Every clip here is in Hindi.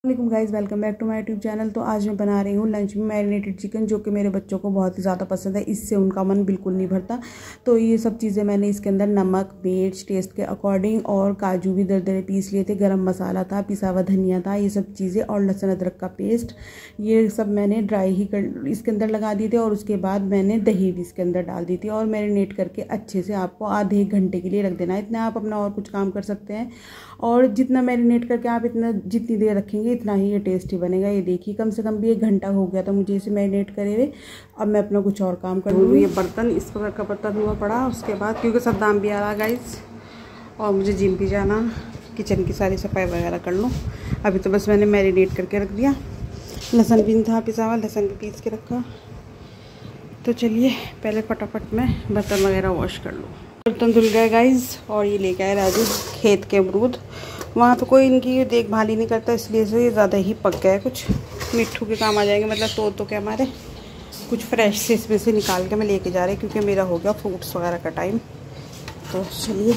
वालेकुम guys, welcome back to my YouTube channel. तो आज मैं बना रही हूँ लंच में मैरिनेटेड चिकन, जो कि मेरे बच्चों को बहुत ही ज़्यादा पसंद है। इससे उनका मन बिल्कुल नहीं भरता। तो ये सब चीज़ें मैंने इसके अंदर नमक, मिर्च टेस्ट के अकॉर्डिंग और काजू भी दरदरे पीस लिए थे, गरम मसाला था, पिसा हुआ धनिया था, ये सब चीज़ें और लहसुन अदरक का पेस्ट, ये सब मैंने ड्राई ही इसके अंदर लगा दिए थे। और उसके बाद मैंने दही भी इसके अंदर डाल दी थी और मैरिनेट करके अच्छे से आपको आधे एक घंटे के लिए रख देना है। इतना आप अपना और कुछ काम कर सकते हैं, और जितना मैरिनेट करके आप इतना जितनी देर रखेंगे इतना ही ये टेस्टी बनेगा। ये देखिए, कम से कम भी 1 घंटा हो गया था मुझे इसे मैरिनेट करे हुए। अब मैं अपना कुछ और काम कर लूँगी। ये बर्तन, इस कलर का बर्तन हुआ पड़ा। उसके बाद क्योंकि सद्दाम भी आ रहा गाइस और मुझे जिम भी जाना, किचन की सारी सफाई वगैरह कर लूँ। अभी तो बस मैंने मैरिनेट करके रख दिया। लहसुन भी था पिसा हुआ, लहसुन भी पीस के रखा। तो चलिए पहले फटाफट मैं बर्तन वगैरह वॉश कर लूँ। बर्तन धुल गए गाइस, और ये लेके आए राजू खेत के अमरूद। वहाँ पे कोई इनकी देखभाल ही नहीं करता, इसलिए से ये ज़्यादा ही पक गए। कुछ मिट्ठू के काम आ जाएंगे, मतलब तो क्या हमारे कुछ फ्रेश से इसमें से निकाल के मैं लेके जा रही, क्योंकि मेरा हो गया फ्रूट्स वगैरह का टाइम। तो चलिए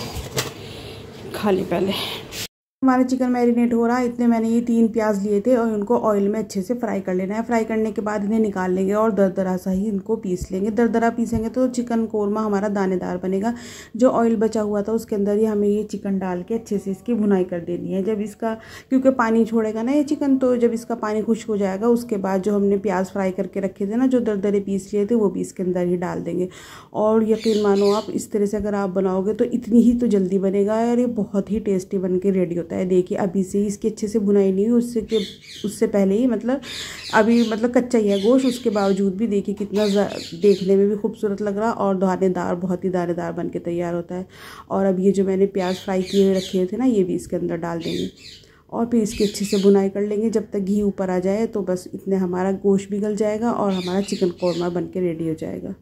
खा ली पहले। हमारा चिकन मैरिनेट हो रहा है। इतने मैंने ये 3 प्याज लिए थे और उनको ऑयल में अच्छे से फ्राई कर लेना है। फ्राई करने के बाद इन्हें निकाल लेंगे और दरदरा सा ही इनको पीस लेंगे। दरदरा पीसेंगे तो चिकन कोरमा हमारा दानेदार बनेगा। जो ऑयल बचा हुआ था उसके अंदर ही हमें ये चिकन डाल के अच्छे से इसकी भुनाई कर देनी है। जब इसका, क्योंकि पानी छोड़ेगा ना ये चिकन, तो जब इसका पानी खुश्क हो जाएगा उसके बाद जो हमने प्याज फ्राई करके रखे थे ना, जो दरदरे पीस लिए थे, वो भी इसके अंदर ही डाल देंगे। और यकीन मानो आप, इस तरह से अगर आप बनाओगे तो इतनी ही तो जल्दी बनेगा और ये बहुत ही टेस्टी बन के रेडी होता है। देखिए अभी से ही इसकी अच्छे से भुनाई नहीं हुई, उससे पहले ही मतलब अभी मतलब कच्चा ही है गोश्त। उसके बावजूद भी देखिए कितना देखने में भी खूबसूरत लग रहा और दानेदार, बहुत ही दानेदार बन के तैयार होता है। और अब ये जो मैंने प्याज फ्राई किए हुए रखे थे ना, ये भी इसके अंदर डाल देंगे और फिर इसकी अच्छे से भुनाई कर लेंगे जब तक घी ऊपर आ जाए। तो बस इतने हमारा गोश्त भी गल जाएगा और हमारा चिकन कौरमा बन के रेडी हो जाएगा।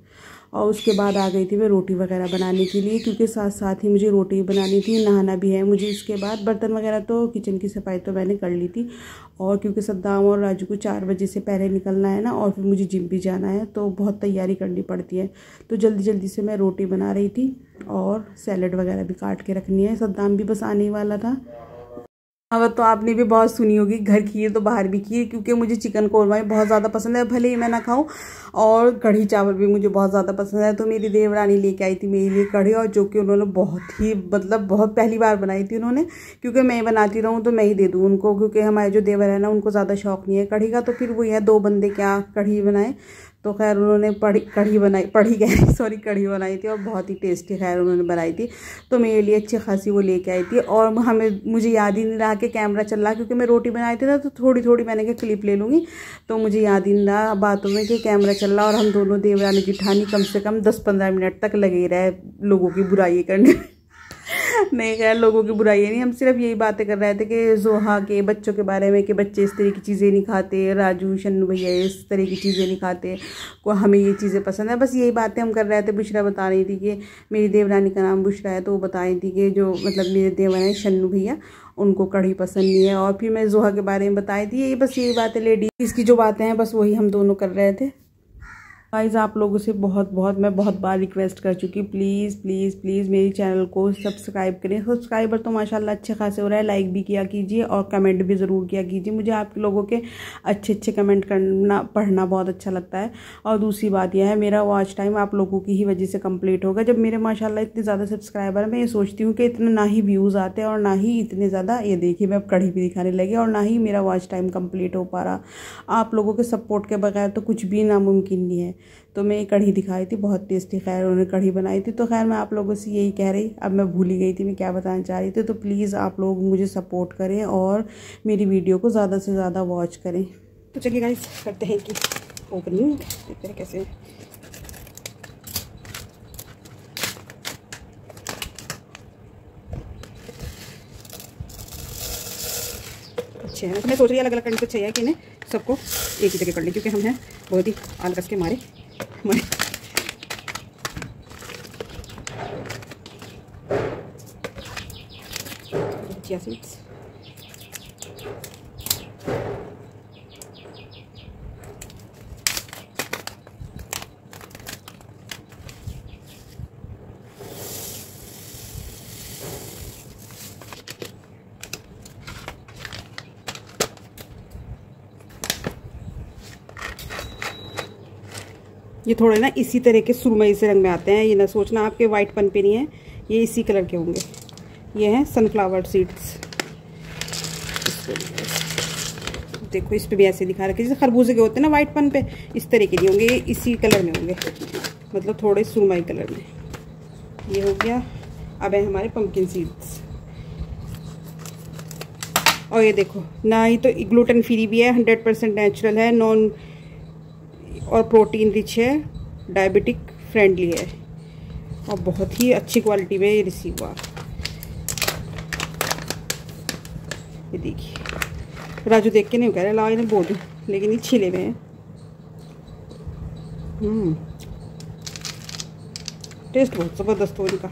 और उसके बाद आ गई थी मैं रोटी वगैरह बनाने के लिए, क्योंकि साथ साथ ही मुझे रोटी बनानी थी, नहाना भी है मुझे। इसके बाद बर्तन वगैरह तो किचन की सफाई तो मैंने कर ली थी। और क्योंकि सद्दाम और राजू को 4 बजे से पहले निकलना है ना, और फिर मुझे जिम भी जाना है, तो बहुत तैयारी करनी पड़ती है। तो जल्दी जल्दी से मैं रोटी बना रही थी और सैलड वगैरह भी काट के रखनी है। सद्दाम भी बस आने वाला था। अब तो आपने भी बहुत सुनी होगी, घर की है तो बाहर भी की है, क्योंकि मुझे चिकन कौरमा बहुत ज़्यादा पसंद है, भले ही मैं ना खाऊं। और कढ़ी चावल भी मुझे बहुत ज़्यादा पसंद है। तो मेरी देवरानी लेके आई थी मेरे लिए कढ़ी, और जो कि उन्होंने बहुत ही मतलब बहुत पहली बार बनाई थी उन्होंने, क्योंकि मैं बनाती रहूँ तो मैं ही दे दूँ उनको, क्योंकि हमारे जो देवर है ना उनको ज़्यादा शौक नहीं है कढ़ी का। तो फिर वही है, 2 बंदे क्या कढ़ी बनाए। तो खैर उन्होंने कढ़ी बनाई थी और बहुत ही टेस्टी खैर उन्होंने बनाई थी। तो मेरे लिए अच्छी खासी वो लेके आई थी। और मुझे याद ही नहीं रहा कि कैमरा चल रहा, क्योंकि मैं रोटी बनाई थी ना, तो थोड़ी थोड़ी मैंने कहा क्लिप ले लूँगी। तो मुझे याद ही नहीं रहा बातों में कि कैमरा चल रहा, और हम दोनों देवरानी जिठानी कम से कम 10-15 मिनट तक लगे रहे लोगों की बुराई करने में। नहीं खैर, लोगों की बुराई नहीं, हम सिर्फ यही बातें कर रहे थे कि जोहा के बच्चों के बारे में, कि बच्चे इस तरह की चीज़ें नहीं खाते, राजू शन्नू भैया इस तरह की चीज़ें नहीं खाते, को हमें ये चीज़ें पसंद है। बस यही बातें हम कर रहे थे। बुशरा बता रही थी कि मेरी देवरानी का नाम बुशरा है, तो वो बता रही थी कि जो मतलब मेरे देवर हैं शन्नू भैया, उनको कढ़ी पसंद नहीं है। और फिर मैं जोहा के बारे में बताई थी। ये बस यही बातें, लेडीज़ की जो बातें हैं बस वही हम दोनों कर रहे थे। गाइस आप लोगों से मैं बहुत बार रिक्वेस्ट कर चुकी, प्लीज़ प्लीज़ प्लीज़ मेरी चैनल को सब्सक्राइब करें। सब्सक्राइबर तो माशाल्लाह अच्छे खासे हो रहा है, लाइक भी किया कीजिए और कमेंट भी ज़रूर किया कीजिए। मुझे आप लोगों के अच्छे अच्छे कमेंट पढ़ना बहुत अच्छा लगता है। और दूसरी बात यह है, मेरा वॉच टाइम आप लोगों की ही वजह से कंप्लीट होगा। जब मेरे माशाल्लाह इतने ज़्यादा सब्सक्राइबर है, मैं ये सोचती हूँ कि इतने ना ही व्यूज़ आते हैं और ना ही इतने ज़्यादा, ये देखिए मैं अब कढ़ी भी दिखाने लगी, और ना ही मेरा वॉच टाइम कंप्लीट हो पा रहा। आप लोगों के सपोर्ट के बगैर तो कुछ भी नामुमकिन नहीं है। तो मैं कढ़ी दिखाई थी, बहुत टेस्टी खैर उन्होंने कढ़ी बनाई थी। तो खैर मैं आप लोगों से यही कह रही, अब मैं भूल ही गई थी मैं क्या बताना चाह रही थी। तो प्लीज़ आप लोग मुझे सपोर्ट करें और मेरी वीडियो को ज़्यादा से ज़्यादा वॉच करें। तो चलिए गाइस करते हैं कि ओपनिंग, देखते हैं कैसे। अच्छे हैं, मैं सोच रही अलग अलग करने को चाहिए कि इन्हें सबको एक ही जगह कर लें, क्योंकि हम हैं बहुत ही आलकस के मारे। चिया सीड्स, ये थोड़े ना इसी तरह के सुरमई से रंग में आते हैं, ये ना सोचना आपके वाइट पन पे नहीं है, ये इसी कलर के होंगे। ये हैं सनफ्लावर सीड्स। देखो इस पे भी ऐसे दिखा रखे जैसे खरबूजे के होते हैं ना वाइट पन पे, इस तरह के नहीं होंगे, ये इसी कलर में होंगे, मतलब थोड़े सुरमई कलर में। ये हो गया। अब है हमारे पंपकिन सीड्स। और ये देखो ना, ये तो ग्लूटेन फ्री भी है, 100% नेचुरल है, नॉन और प्रोटीन रिच है, डायबिटिक फ्रेंडली है और बहुत ही अच्छी क्वालिटी में ये रिसीव हुआ। ये देखिए, राजू देख के नहीं कह रहा ला इन्हें बोल दूँ, लेकिन ये छिले में है। टेस्ट बहुत ज़बरदस्त हो इनका।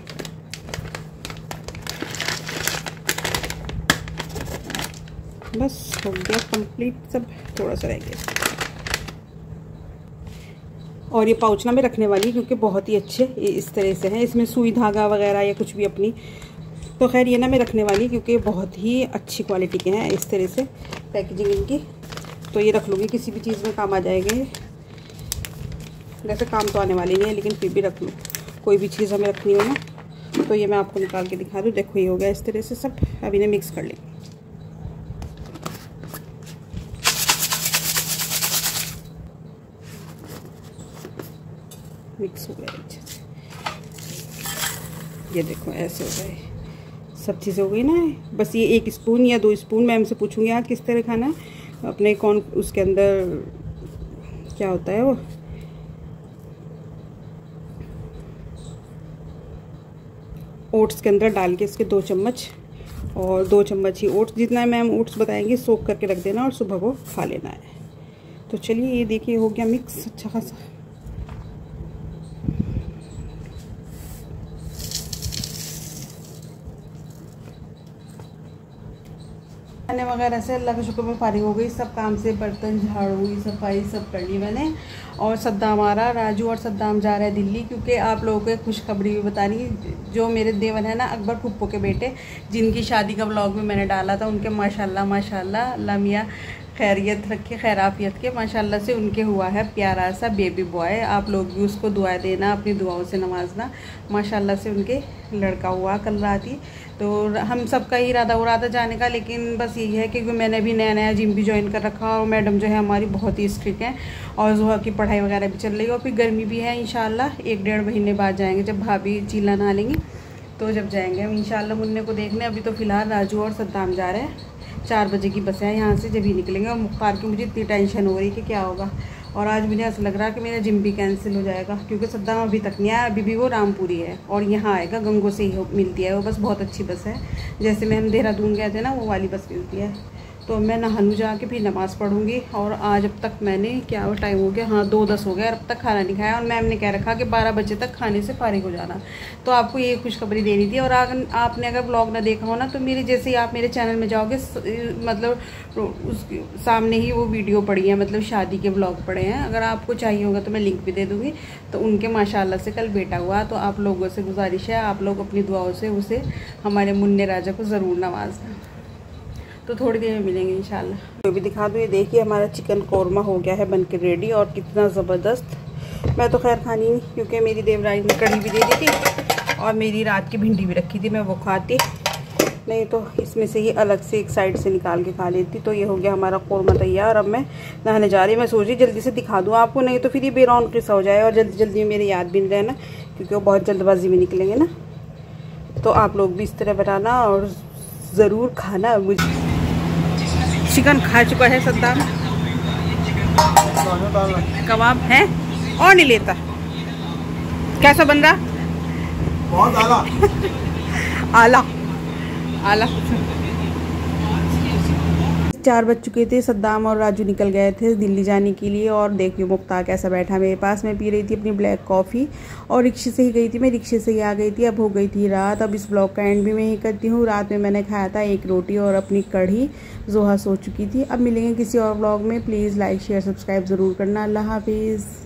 बस हो गया कंप्लीट सब, थोड़ा सा रह गया। और ये पाउच ना मैं रखने वाली क्योंकि बहुत ही अच्छे ये इस तरह से हैं, इसमें सुई धागा वगैरह या कुछ भी अपनी, तो खैर ये ना मैं रखने वाली क्योंकि बहुत ही अच्छी क्वालिटी के हैं इस तरह से पैकेजिंग इनकी। तो ये रख लूँगी, किसी भी चीज़ में काम आ जाएंगे। वैसे काम तो आने वाले नहीं है लेकिन फिर भी रख लूँ, कोई भी चीज़ हमें रखनी हो ना। तो ये मैं आपको निकाल के दिखा दूँ। देखो ये हो गया इस तरह से सब। अब इन्हें मिक्स कर लें। मिक्स हो गया अच्छे से। ये देखो ऐसे हो गए, सब चीज़ें हो गई ना। बस ये 1 स्पून या 2 स्पून मैम से पूछूंगी आप किस तरह खाना अपने, कौन उसके अंदर क्या होता है वो, ओट्स के अंदर डाल के इसके 2 चम्मच, और 2 चम्मच ही ओट्स, जितना मैम ओट्स बताएंगे सोक करके रख देना और सुबह को खा लेना है। तो चलिए ये देखिए हो गया मिक्स अच्छा खासा। खाने वगैरह से अल्लाह का शुक्र मैं फारिग हो गई, सब काम से, बर्तन झाड़ू सफाई सब कर ली मैंने। और सद्दाम आ रहा, राजू और सद्दाम जा रहे हैं दिल्ली, क्योंकि आप लोगों को खुशखबरी भी बतानी, जो मेरे देवर है ना अकबर फुप्पो के बेटे, जिनकी शादी का व्लॉग में मैंने डाला था, उनके माशाल्लाह माशाल्लाह अल्लाह मियाँ खैरियत रखे, खैराफियत के, माशाल्लाह से उनके हुआ है प्यारा सा बेबी बॉय। आप लोग भी उसको दुआएं देना, अपनी दुआओं से नवाजना। माशाल्लाह से उनके लड़का हुआ कल रात ही। तो हम सबका ही इरादा हो रहा था जाने का, लेकिन बस यही है क्योंकि मैंने भी नया नया जिम भी ज्वाइन कर रखा, और मैडम जो है हमारी बहुत ही स्ट्रिक्ट है, और जुहा की पढ़ाई वगैरह भी चल रही है, और फिर गर्मी भी है। इंशाल्लाह 1-1.5 महीने बाद जाएंगे, जब भाभी चीला नहा लेंगी तो जब जाएंगे हम इंशाल्लाह मुन्ने को देखने। अभी तो फ़िलहाल राजू और सद्दाम जा रहे हैं, 4 बजे की बस है यहाँ से, जब ही निकलेंगे। और मुख्तार की मुझे इतनी टेंशन हो रही कि क्या होगा, और आज मुझे ऐसा लग रहा है कि मेरा जिम भी कैंसिल हो जाएगा, क्योंकि सद्दाम अभी तक नहीं आया, अभी भी वो रामपुरी है, और यहाँ आएगा गंगो से ही मिलती है वो बस, बहुत अच्छी बस है, जैसे में हम देहरादून गए थे ना वो वाली बस मिलती है। तो मैं नहानू जाके फिर नमाज़ पढ़ूंगी। और आज अब तक मैंने क्या वो टाइम हो गया, हाँ 2:10 हो गया, अब तक खाना नहीं खाया, और मैम ने कह रखा कि 12 बजे तक खाने से फारिग हो जाना। तो आपको ये खुशखबरी देनी थी। और आपने अगर ब्लॉग ना देखा हो ना, तो मेरे जैसे ही आप मेरे चैनल में जाओगे, मतलब उस सामने ही वो वीडियो पड़ी है, मतलब शादी के ब्लॉग पड़े हैं, अगर आपको चाहिए होगा तो मैं लिंक भी दे दूँगी। तो उनके माशाल्लाह से कल बेटा हुआ, तो आप लोगों से गुजारिश है, आप लोग अपनी दुआओं से उसे, हमारे मुन्ने राजा को ज़रूर नवाजना। तो थोड़ी देर में मिलेंगे इंशाल्लाह। तो भी दिखा दूँ, ये देखिए हमारा चिकन कौरमा हो गया है बनके रेडी, और कितना ज़बरदस्त। मैं तो खैर खानी नहीं, क्योंकि मेरी देवरानी ने कढ़ी भी दे दी थी, और मेरी रात की भिंडी भी रखी थी, मैं वो खाती नहीं, तो इसमें से ही अलग से एक साइड से निकाल के खा लेती। तो ये हो गया हमारा कौरमा तैयार। अब मैं नहाने जा रही, मैं सोच रही जल्दी से दिखा दूँ आपको, नहीं तो फिर ये बेरौन किस्सा हो जाए, और जल्दी जल्दी में मेरे याद भी नहीं रहे ना, क्योंकि वो बहुत जल्दबाजी में निकलेंगे ना। तो आप लोग भी इस तरह बनाना और ज़रूर खाना। मुझे चिकन खा चुका है सद्दाम, कबाब है और नहीं लेता। कैसा बन रहा? बहुत आला आला आला। 4 बज चुके थे, सद्दाम और राजू निकल गए थे दिल्ली जाने के लिए। और देखिए मुख्तार कैसा बैठा मेरे पास, मैं पी रही थी अपनी ब्लैक कॉफ़ी, और रिक्शे से ही गई थी, मैं रिक्शे से ही आ गई थी। अब हो गई थी रात। अब इस ब्लॉग का एंड भी मैं ही करती हूँ। रात में मैंने खाया था 1 रोटी और अपनी कढ़ी, जोहा सो चुकी थी। अब मिलेंगे किसी और ब्लॉग में, प्लीज़ लाइक शेयर सब्सक्राइब ज़रूर करना। अल्लाह हाफिज़।